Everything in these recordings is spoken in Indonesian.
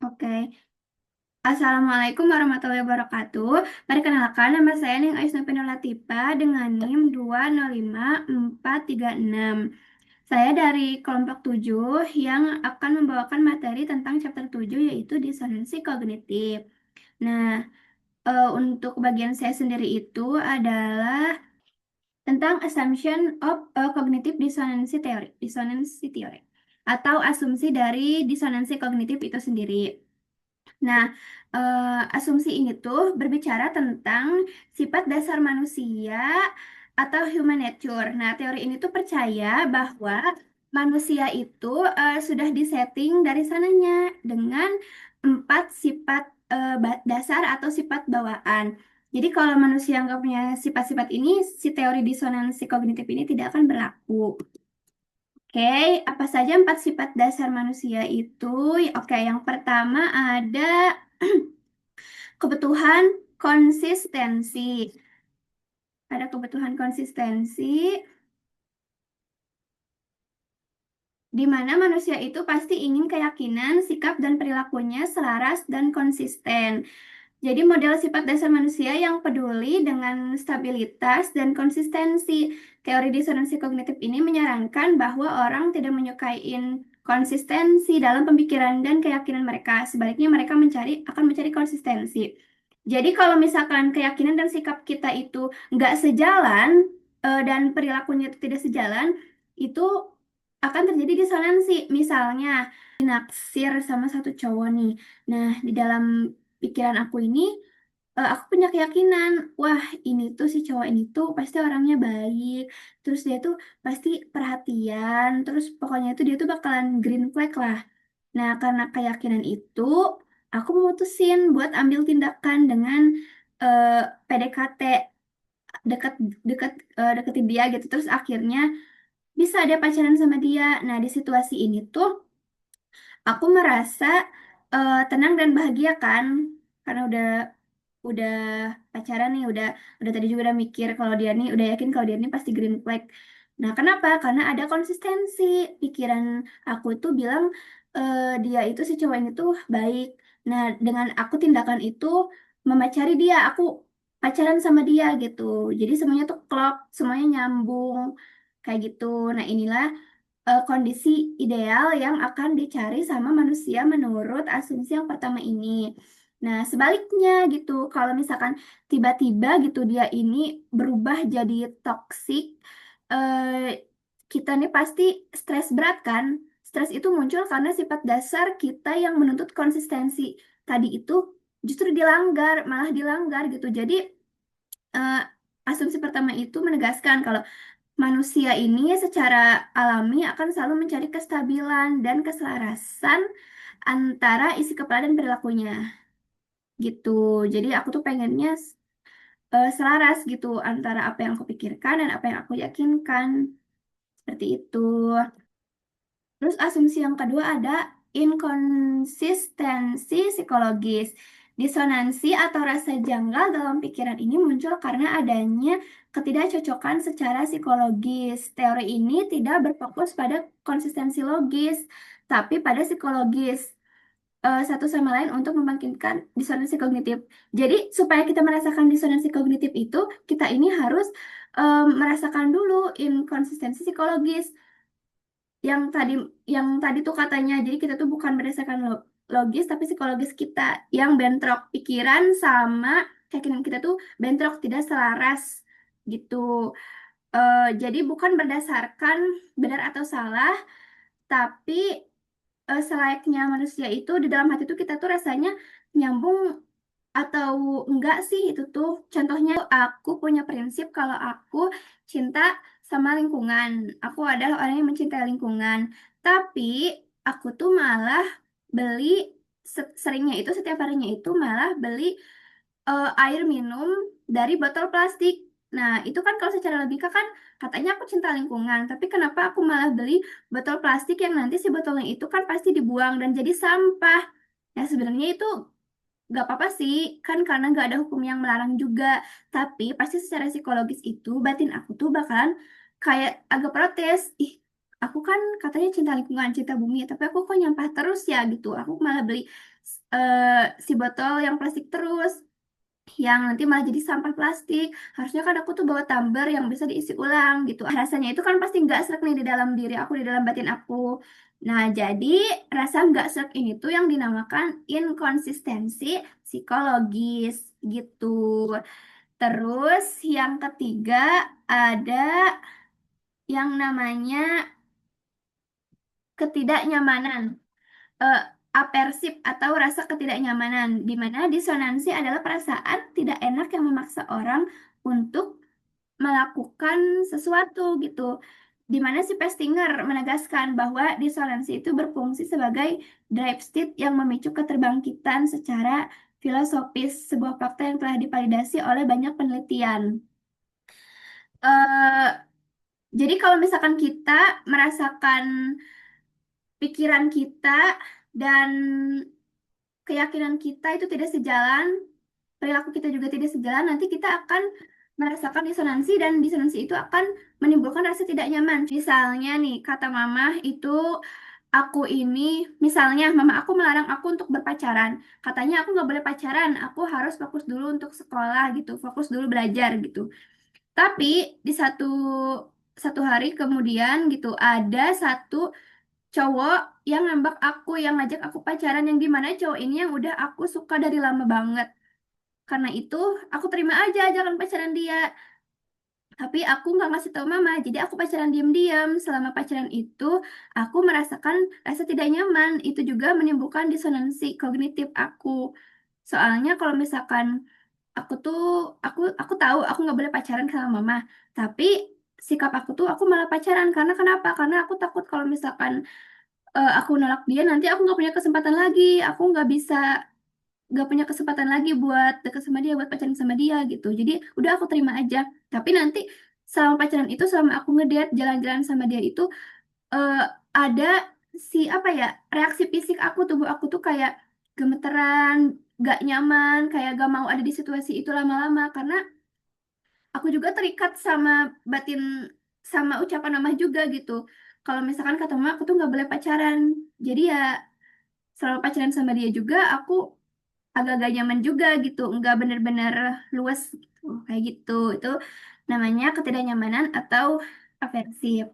Oke. Assalamualaikum warahmatullahi wabarakatuh. Perkenalkan, nama saya Ning Aisna Latifa dengan NIM 2055436. Saya dari kelompok 7 yang akan membawakan materi tentang chapter 7 yaitu disonansi kognitif. Nah, untuk bagian saya sendiri itu adalah tentang assumption of cognitive dissonance theory atau asumsi dari disonansi kognitif itu sendiri. Nah, asumsi ini tuh berbicara tentang sifat dasar manusia atau human nature. Nah, teori ini tuh percaya bahwa manusia itu sudah disetting dari sananya dengan 4 sifat dasar atau sifat bawaan. Jadi kalau manusia nggak punya sifat-sifat ini, si teori disonansi kognitif ini tidak akan berlaku. Oke, apa saja 4 sifat dasar manusia itu? Oke, yang pertama ada kebutuhan konsistensi. Ada kebutuhan konsistensi di mana manusia itu pasti ingin keyakinan, sikap, dan perilakunya selaras dan konsisten. Jadi model sifat dasar manusia yang peduli dengan stabilitas dan konsistensi. Teori disonansi kognitif ini menyarankan bahwa orang tidak menyukai konsistensi dalam pemikiran dan keyakinan mereka. Sebaliknya mereka akan mencari konsistensi. Jadi kalau misalkan keyakinan dan sikap kita itu nggak sejalan dan perilakunya itu tidak sejalan, itu akan terjadi disonansi. Misalnya naksir sama satu cowok nih. Nah, di dalam pikiran aku ini, aku punya keyakinan, wah ini tuh si cowok ini tuh pasti orangnya baik, terus dia tuh pasti perhatian, terus pokoknya itu dia tuh bakalan green flag lah. Nah, karena keyakinan itu, aku memutusin buat ambil tindakan dengan eh, PDKT, dekat dekat deketin dia gitu, terus akhirnya bisa dia pacaran sama dia. Nah, di situasi ini tuh aku merasa tenang dan bahagia kan, karena udah pacaran nih, udah tadi juga udah mikir kalau dia nih, udah yakin kalau dia nih pasti green flag. Nah, kenapa? Karena ada konsistensi. Pikiran aku tuh bilang dia itu si cowok ini tuh baik. Nah, dengan aku tindakan itu memacari dia, aku pacaran sama dia gitu. Jadi semuanya tuh klop, semuanya nyambung kayak gitu. Nah, inilah kondisi ideal yang akan dicari sama manusia menurut asumsi yang pertama ini. Nah, sebaliknya gitu, kalau misalkan tiba-tiba gitu dia ini berubah jadi toksik, eh, kita nih pasti stres berat kan? Stres itu muncul karena sifat dasar kita yang menuntut konsistensi tadi itu justru dilanggar, malah dilanggar gitu. Jadi, eh, asumsi pertama itu menegaskan kalau manusia ini secara alami akan selalu mencari kestabilan dan keselarasan antara isi kepala dan perilakunya gitu. Jadi aku tuh pengennya selaras gitu antara apa yang aku pikirkan dan apa yang aku yakinkan. Seperti itu. Terus asumsi yang kedua ada inkonsistensi psikologis. Disonansi atau rasa janggal dalam pikiran ini muncul karena adanya ketidakcocokan secara psikologis. Teori ini tidak berfokus pada konsistensi logis, tapi pada psikologis satu sama lain untuk membangkitkan disonansi kognitif. Jadi, supaya kita merasakan disonansi kognitif itu, kita ini harus merasakan dulu inkonsistensi psikologis yang tadi yang tadi tuh katanya, jadi kita tuh bukan berdasarkan logis tapi psikologis kita yang bentrok, pikiran sama keyakinan kita tuh bentrok, tidak selaras gitu. Jadi bukan berdasarkan benar atau salah, tapi selayaknya manusia itu di dalam hati tuh kita tuh rasanya nyambung atau enggak sih. Itu tuh contohnya, aku punya prinsip kalau aku cinta sama lingkungan, aku adalah orang yang mencintai lingkungan, tapi aku tuh malah beli seringnya itu, setiap harinya itu malah beli air minum dari botol plastik. Nah, itu kan kalau secara logika kan katanya aku cinta lingkungan, tapi kenapa aku malah beli botol plastik yang nanti si botolnya itu kan pasti dibuang dan jadi sampah. Nah, sebenarnya itu gak apa-apa sih, kan karena gak ada hukum yang melarang juga. Tapi pasti secara psikologis itu batin aku tuh bakalan kayak agak protes. Ih, aku kan katanya cinta lingkungan, cinta bumi, tapi aku kok nyampah terus ya gitu. Aku malah beli. si botol yang plastik terus, yang nanti malah jadi sampah plastik. Harusnya kan aku tuh bawa tumbler yang bisa diisi ulang gitu. Rasanya itu kan pasti nggak srek nih di dalam diri aku, di dalam batin aku. Nah, jadi rasa nggak srek ini tuh yang dinamakan inkonsistensi psikologis gitu. Terus yang ketiga ada yang namanya ketidaknyamanan, eh, aversif atau rasa ketidaknyamanan, di mana disonansi adalah perasaan tidak enak yang memaksa orang untuk melakukan sesuatu gitu. Di mana si Pestinger menegaskan bahwa disonansi itu berfungsi sebagai drive state yang memicu keterbangkitan secara filosofis, sebuah fakta yang telah divalidasi oleh banyak penelitian. Eh, jadi kalau misalkan kita merasakan pikiran kita dan keyakinan kita itu tidak sejalan, perilaku kita juga tidak sejalan, nanti kita akan merasakan disonansi dan disonansi itu akan menimbulkan rasa tidak nyaman. Misalnya nih, kata mama itu aku ini, misalnya mama aku melarang aku untuk berpacaran. Katanya aku nggak boleh pacaran, aku harus fokus dulu untuk sekolah gitu, fokus dulu belajar gitu. Tapi di satu satu hari kemudian gitu ada satu cowok yang nembak aku, yang ngajak aku pacaran, yang dimana cowok ini yang udah aku suka dari lama banget. Karena itu aku terima aja jangan pacaran dia. Tapi aku nggak ngasih tahu mama, jadi aku pacaran diam-diam. Selama pacaran itu, aku merasakan rasa tidak nyaman. Itu juga menimbulkan disonansi kognitif aku. Soalnya kalau misalkan aku tuh, aku tahu aku nggak boleh pacaran sama mama. Tapi sikap aku tuh, aku malah pacaran. Karena kenapa? Karena aku takut kalau misalkan aku nolak dia, nanti aku nggak punya kesempatan lagi. Aku nggak punya kesempatan lagi buat deket sama dia, buat pacaran sama dia gitu. Jadi udah aku terima aja. Tapi nanti selama pacaran itu, selama aku ngedate, jalan-jalan sama dia itu, eh, ada si apa ya, reaksi fisik aku, tubuh aku tuh kayak gemeteran, gak nyaman, kayak gak mau ada di situasi itu lama-lama. Karena aku juga terikat sama batin, sama ucapan mama juga gitu. Kalau misalkan kata mama, aku tuh nggak boleh pacaran. Jadi ya selama pacaran sama dia juga, aku agak-agak nyaman juga gitu, nggak bener-bener luas gitu, kayak gitu. Itu namanya ketidaknyamanan atau aversif.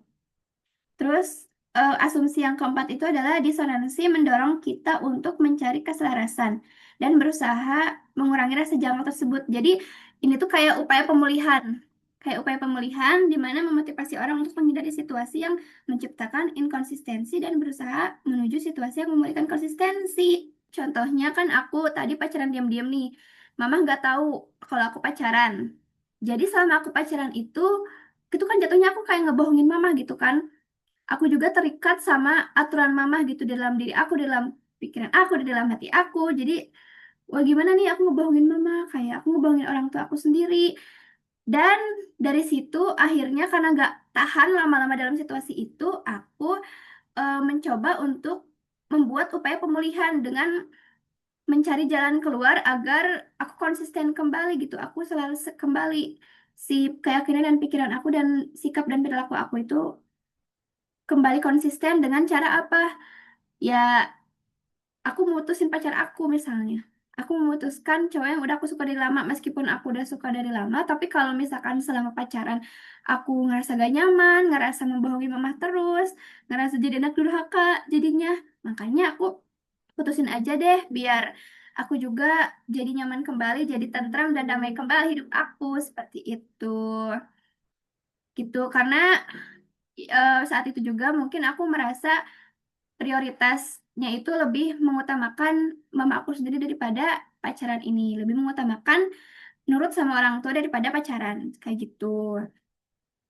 Terus asumsi yang keempat itu adalah disonansi mendorong kita untuk mencari keselarasan dan berusaha mengurangi rasa janggal tersebut. Jadi ini tuh kayak upaya pemulihan. Kayak upaya pemulihan di mana memotivasi orang untuk menghindari situasi yang menciptakan inkonsistensi dan berusaha menuju situasi yang memulihkan konsistensi. Contohnya kan aku tadi pacaran diam-diam nih. Mama nggak tahu kalau aku pacaran. Jadi selama aku pacaran itu kan jatuhnya aku kayak ngebohongin mama gitu kan. Aku juga terikat sama aturan mama gitu di dalam diri aku, di dalam pikiran aku, di dalam hati aku. Jadi, wah gimana nih aku ngebohongin mama, kayak aku ngebohongin orang tua aku sendiri. Dan dari situ akhirnya karena nggak tahan lama-lama dalam situasi itu, aku mencoba untuk membuat upaya pemulihan dengan mencari jalan keluar agar aku konsisten kembali gitu. Aku selalu kembali si keyakinan dan pikiran aku dan sikap dan perilaku aku itu kembali konsisten dengan cara apa? Ya, aku mutusin pacar aku misalnya. Aku memutuskan cowok yang udah aku suka dari lama, meskipun aku udah suka dari lama, tapi kalau misalkan selama pacaran aku ngerasa gak nyaman, ngerasa membohongi mama terus, ngerasa jadi anak durhaka jadinya, makanya aku putusin aja deh biar aku juga jadi nyaman kembali, jadi tentram dan damai kembali hidup aku seperti itu. Gitu, karena saat itu juga mungkin aku merasa prioritasnya itu lebih mengutamakan mama aku sendiri daripada pacaran ini, lebih mengutamakan nurut sama orang tua daripada pacaran, kayak gitu.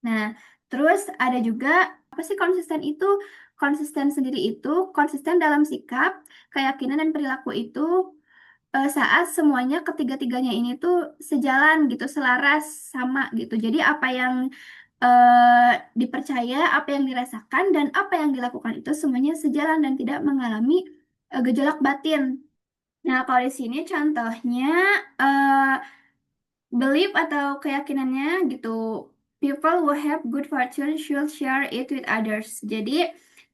Nah, terus ada juga apa sih konsisten itu? Konsisten sendiri itu konsisten dalam sikap, keyakinan dan perilaku itu saat semuanya ketiga-tiganya ini tuh sejalan gitu, selaras sama gitu. Jadi apa yang dipercaya, apa yang dirasakan, dan apa yang dilakukan itu semuanya sejalan dan tidak mengalami gejolak batin. Nah, kalau di sini contohnya eh, belief atau keyakinannya gitu, people who have good fortune should share it with others. Jadi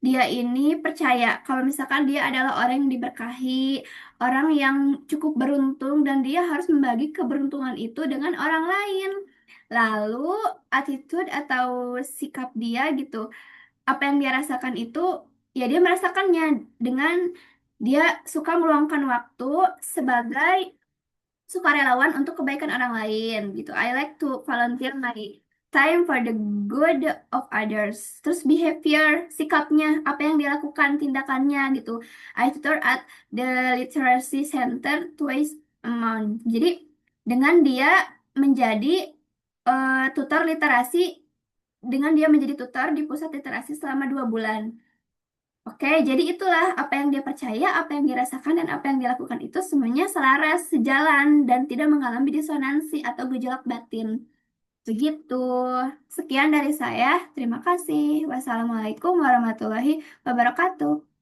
dia ini percaya kalau misalkan dia adalah orang yang diberkahi, orang yang cukup beruntung dan dia harus membagi keberuntungan itu dengan orang lain. Lalu attitude atau sikap dia gitu, apa yang dia rasakan itu ya dia merasakannya dengan dia suka meluangkan waktu sebagai sukarelawan untuk kebaikan orang lain gitu. I like to volunteer my time for the good of others. Terus behavior, sikapnya, apa yang dilakukan, tindakannya gitu. I tutor at the literacy center twice a month. Jadi dengan dia menjadi tutor literasi, dengan dia menjadi tutor di pusat literasi selama 2 bulan. Oke, jadi itulah apa yang dia percaya, apa yang dirasakan, dan apa yang dilakukan itu semuanya selaras, sejalan, dan tidak mengalami disonansi atau gejolak batin. Begitu. Sekian dari saya. Terima kasih. Wassalamualaikum warahmatullahi wabarakatuh.